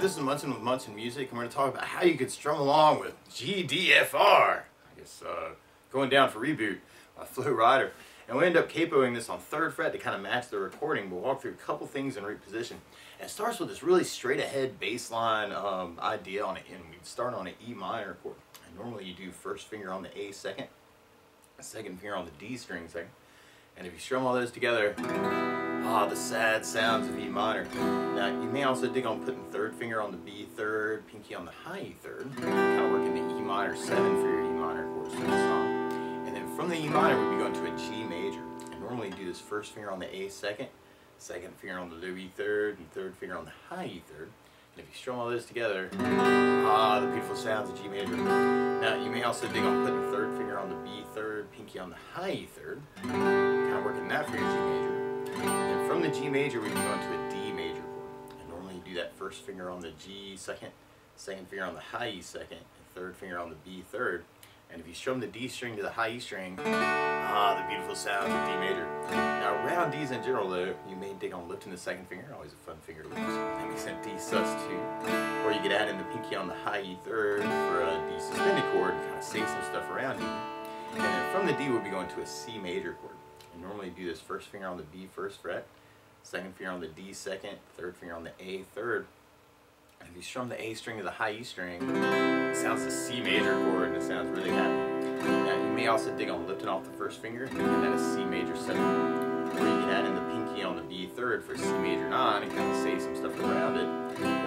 this is Munson with Munson Music, and we're going to talk about how you could strum along with G.D.F.R. I guess going down for reboot by Flo Rida. And we end up capoing this on 3rd fret to kind of match the recording. We'll walk through a couple things in reposition. And it starts with this really straight ahead bass line idea on it, and we start on an E minor chord. And normally you do first finger on the A second, second finger on the D string second. And if you strum all those together, the sad sounds of E minor. Now you may also dig on putting 3rd finger on the B third, pinky on the high E third, kind of working the E minor 7 for your E minor chords for the song. And then from the E minor we'd be going to a G major. And normally you do this first finger on the A second, second finger on the low E third, and 3rd finger on the high E third. And if you strum all those together, the beautiful sounds of G major. Now you may also dig on putting 3rd finger on the B third, pinky on the high E third, kind of working that for your G major. And then from the G major we'd be going to a D major chord. And normally you do that first finger on the G second, second finger on the high E second, and 3rd finger on the B third. And if you strum the D string to the high E string, the beautiful sounds of D major. Now around D's in general though, you may dig on lifting the 2nd finger, always a fun finger to lift. That makes that D sus2. Or you could add in the pinky on the high E third for a D suspended chord and kind of say some stuff around you. And then from the D we'll be going to a C major chord. And normally you do this first finger on the B 1st fret, 2nd finger on the D 2nd, 3rd finger on the A 3rd. And if you strum the A string to the high E string, it sounds the C major chord and it sounds really happy. Now you may also dig on lifting off the 1st finger and making that a C major 7. Or you can add in the pinky on the B 3rd for C major 9 and kind of say some stuff around it.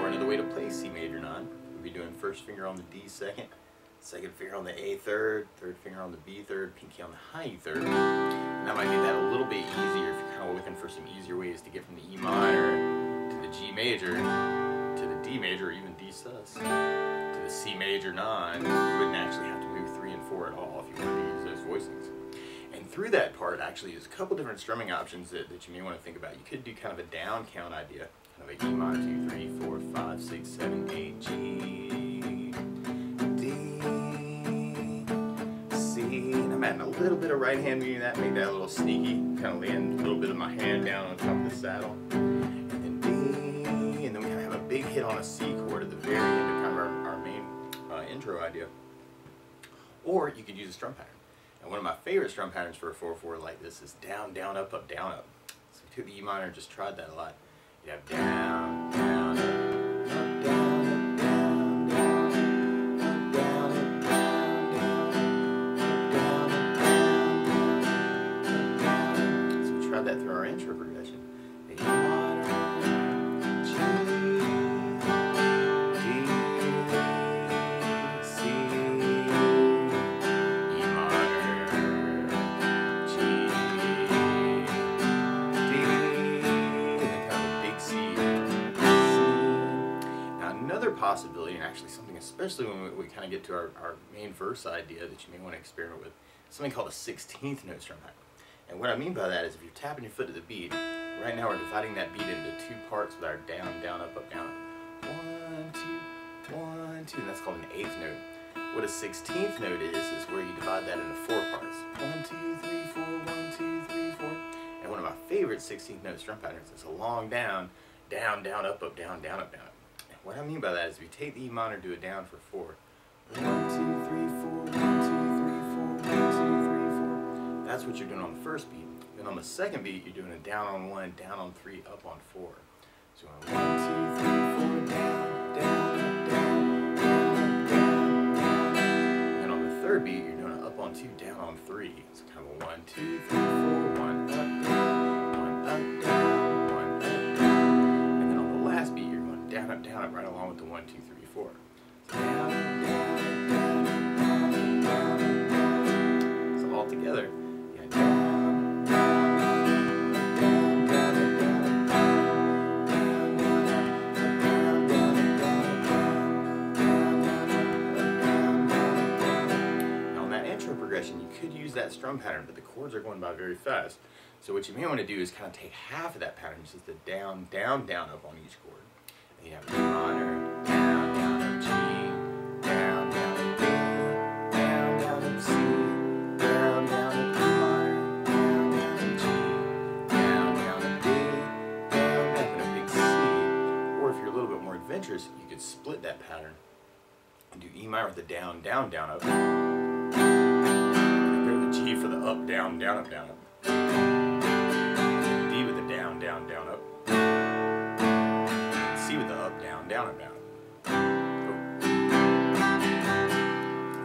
Or another way to play C major 9 would be doing first finger on the D 2nd, 2nd finger on the A 3rd, 3rd finger on the B 3rd, pinky on the high E 3rd. And that might make that a little bit easier if you're kind of looking for some easier ways to get from the E minor to the G major, to the D major, or even D sus, to the C major 9. You wouldn't actually have to move 3 and 4 at all if you wanted to use those voicings. And through that part, actually, there's a couple different strumming options that you may want to think about. You could do kind of a down count idea, kind of a E minor 2, 3, 4, 5, 6, 7, 8, G, D, C. And I'm adding a little bit of right hand moving that, make that a little sneaky, kind of land a little bit of my hand down on top of the saddle. And then D, and then we kind of have a big hit on a C chord at the very end of kind of our main intro idea. Or you could use a strum pattern. And one of my favorite strum patterns for a 4/4 like this is down, down, up, up, down, up. So we took the E minor and just tried that a lot. You have down, down, up, up, down, up, down, down, up, down, up, down, down, up, down, up, down. So we tried that through our intro progression. E minor, G, D, C, possibility, and actually something especially when we kind of get to our main verse idea that you may want to experiment with, something called a 16th note strum pattern. And what I mean by that is if you're tapping your foot to the beat, right now we're dividing that beat into 2 parts with our down, down, up, up, down, up. 1, 2, 1, 2, and that's called an 8th note. What a 16th note is where you divide that into 4 parts. 1, 2, 3, 4, 1, 2, 3, 4. And one of my favorite 16th note strum patterns is a long down, down, down, up, up, down, down, up, down, up. What I mean by that is if you take the E minor and do it down for 4. 1, 2, 3, 4, 1, 2, 3, 4, 1, 2, 3, 4. That's what you're doing on the first beat. Then on the second beat, you're doing a down on 1, down on 3, up on 4. So 1, 2, 3, 4, down, down, up, down, down, up, down, down. And on the third beat, you're doing an up on 2, down on 3. So kind of a 1, 2, 3, 4, 1, up, down, 1, up, down, 1, up, down. And then on the last beat, down, up, down, up, right along with the 1, 2, 3, 4. Down, down, down, down, down, down. So all together, yeah, down, down, down, down, down, down, down, down, down, down, down. Now on that intro progression, you could use that strum pattern, but the chords are going by very fast. So what you may want to do is kind of take half of that pattern, just the down, down, down, up on each chord. You have E minor, down, down, up, G, down, down, up, D, down, down, up, C, down, down, up, E minor, down, down, up, G, down, down, up, D, down, up, and a big C. Or if you're a little bit more adventurous, you that pattern. And do E minor with the down, down, down, up. Go to the G for the up, down, down, up, down, up. D with the down, down, down, up. And C with the up, down, down, up, down, up.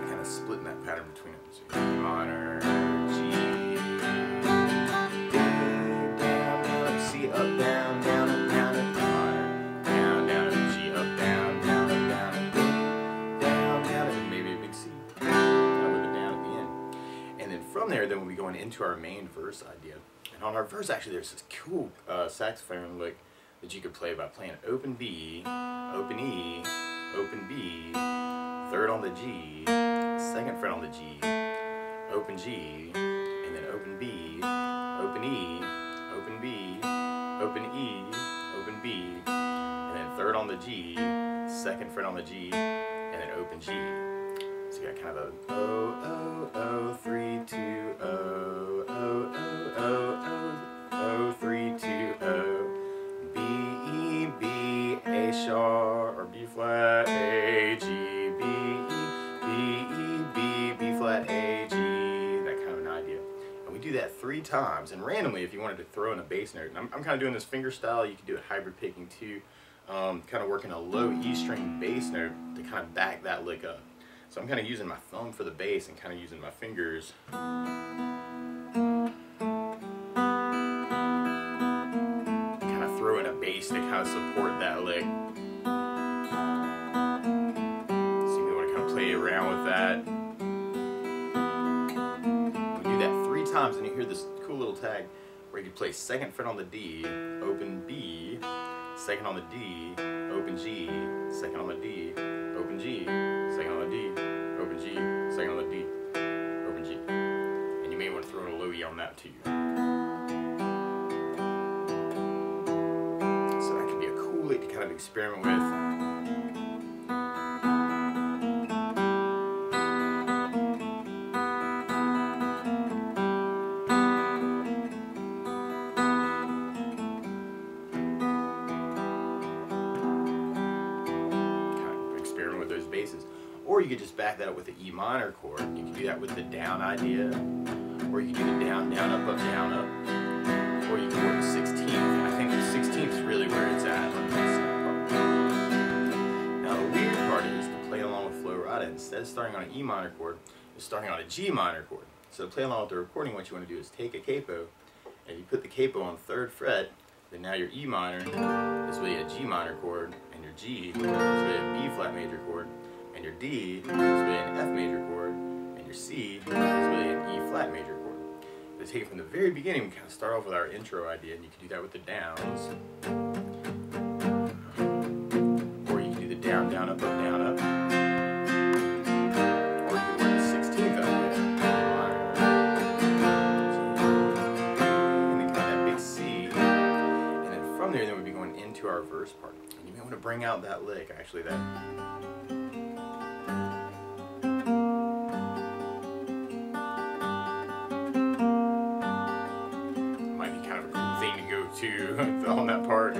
Kind of splitting that pattern between them. So E minor, G, D, down, down, up, C, up, down, down, up, down, up, down, down, up, G, up, down, down, up, down, up, down, down, up, and maybe a big C. Down with a down at the end. And then from there, then we'll be going into our main verse idea. And on our verse, actually, there's this cool saxophone lick that you could play by playing open B, open E, open B, third on the G, second fret on the G, open G, and then open B, open E, open B, open E, open B, and then third on the G, second fret on the G, and then open G. So you got kind of a O, O, O, 3, 2, O, O, O, O, O, O, 3, 2, O, B, E, B, A sharp, or B flat, A, G, B, E, B flat, A, G, that kind of an idea. And we do that 3 times, and randomly if you wanted to throw in a bass note, and I'm kind of doing this finger style, you could do it hybrid picking too, kind of working a low E string bass note to kind of back that lick up. So I'm kind of using my thumb for the bass and kind of using my fingers kind of throw in a bass to kind of support that lick. So you want to kind of play around with that. We do that 3 times and you hear this cool little tag where you can play second fret on the D, open B, second on the D, open G, second on the D, open G, second on the D, open G, second on the D, open G. And you may want to throw in a low E on that too. So that could be a cool lick to kind of experiment with. Or you could just back that up with the E minor chord. You can do that with the down idea, or you can do the down, down, up, down, up. Or you can work the 16th. And I think the 16th is really where it's at. Now the weird part is to play along with Flo Rida, instead of starting on an E minor chord, you're starting on a G minor chord. So to play along with the recording, what you want to do is take a capo, and you put the capo on 3rd fret, then now your E minor is really a G minor chord, and your G is really a B flat major chord, and your D is really an F major chord, and your C is really an E flat major chord. To take it from the very beginning, we kind of start off with our intro idea, and you can do that with the downs. Or you can do the down, down, up, down, up. Or you can work the 16th idea. And then kind of that big C. And then from there, then we'll be going into our verse part. And you may want to bring out that lick, actually, that. On that part.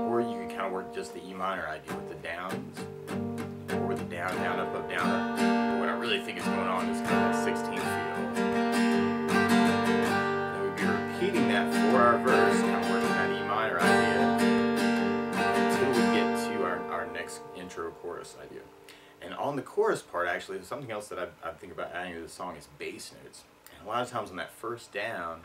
Or you can kind of work just the E minor idea with the downs, or with the down, down, up, down, up. But what I really think is going on is kind of that 16th feel. And we'd be repeating that for our verse, kind of working that E minor idea until we get to our next intro chorus idea. And on the chorus part, actually, something else that I think about adding to the song is bass notes. A lot of times on that first down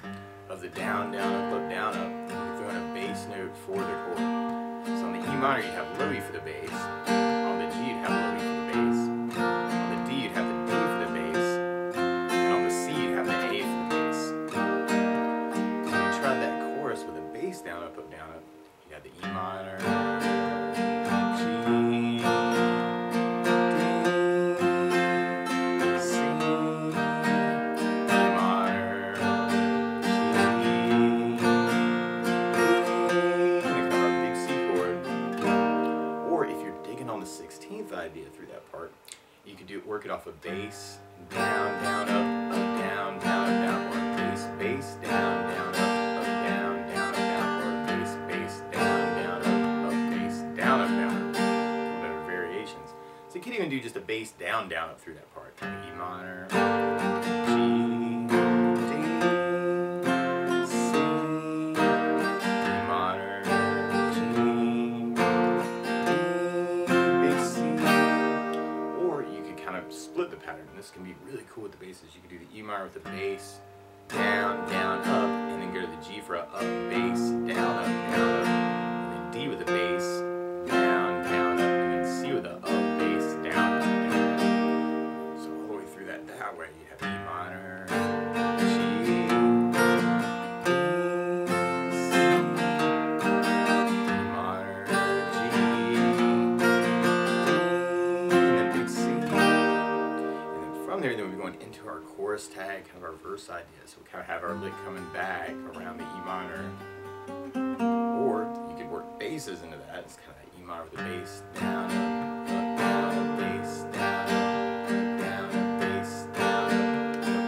of the down, down, up, down, up, you throw in a bass note for the chord. So on the E minor, you'd have low E for the bass. On the G, you'd have low E for the bass. On the D, you'd have the D for the bass. And on the C, you'd have the A for the bass. So when you tried that chorus with a bass down, up, down, up, you had the E minor, G, bass down, up through that part. E minor, G, D, C, E minor, G, E, big C. Or you could kind of split the pattern. This can be really cool with the basses. You could do the E minor with the bass, down, up, and then go to the G for a up, bass, down, up, and then D with the bass, down, up, and then C with a up, bass, down, up. So all the way through that way, you have E minor, G, E, C, E minor, G, D, and then big C. And then from there, we'll be going into our chorus tag, kind of our verse idea. So we kind of have our lick coming back around the E minor. Or you could work basses into that. It's kind of that E minor with the bass, down, up, bass, down, up, bass, down,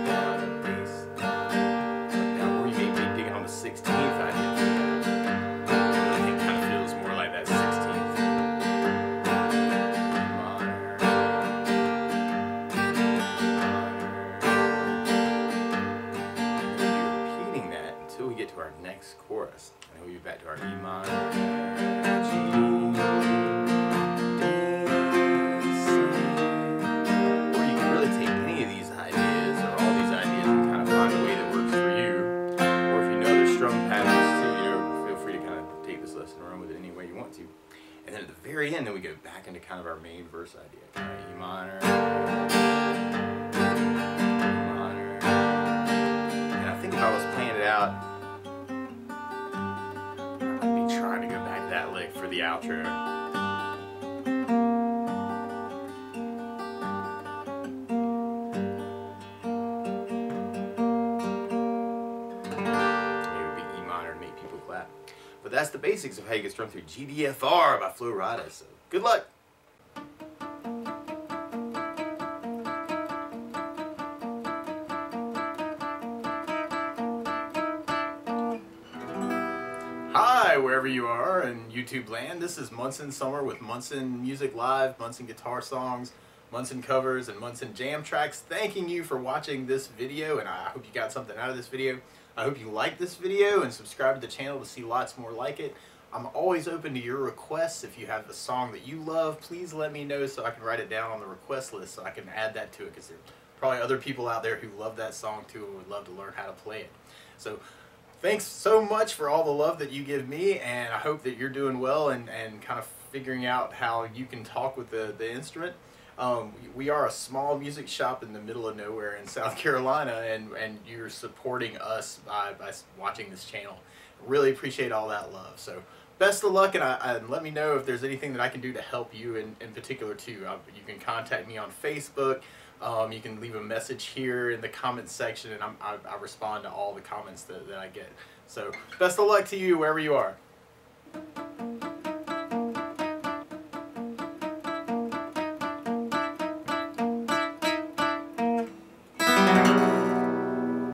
up, bass, down. Or you may be digging on the 16th idea. I think it kind of feels more like that 16th. E minor, repeating that until we get to our next chorus. And then we'll be back to our E minor, G, D, C. Or you can really take any of these ideas or all these ideas and kind of find a way that works for you. Or if you know there's strum patterns too, feel free to kind of take this lesson and run with it any way you want to. And then at the very end, then we go back into kind of our main verse idea. Kind of E minor, E minor. And I think if I was playing it out, I'd be trying to go back to that lick for the outro. Maybe it would be E minor to make people clap. But that's the basics of how you get strummed through G.D.F.R. by Flo Rida. So good luck. Hi, wherever you are in YouTube land. This is Munson Summer with Munson Music Live, Munson Guitar Songs, Munson Covers, and Munson Jam Tracks. Thanking you for watching this video, and I hope you got something out of this video. I hope you like this video and subscribe to the channel to see lots more like it. I'm always open to your requests. If you have a song that you love, please let me know so I can write it down on the request list so I can add that to it, because there are probably other people out there who love that song too and would love to learn how to play it. So thanks so much for all the love that you give me, and I hope that you're doing well and kind of figuring out how you can talk with the instrument. We are a small music shop in the middle of nowhere in South Carolina, and you're supporting us by watching this channel. Really appreciate all that love. So best of luck, and let me know if there's anything that I can do to help you in particular too. You can contact me on Facebook. You can leave a message here in the comments section, and I respond to all the comments that I get. So best of luck to you wherever you are.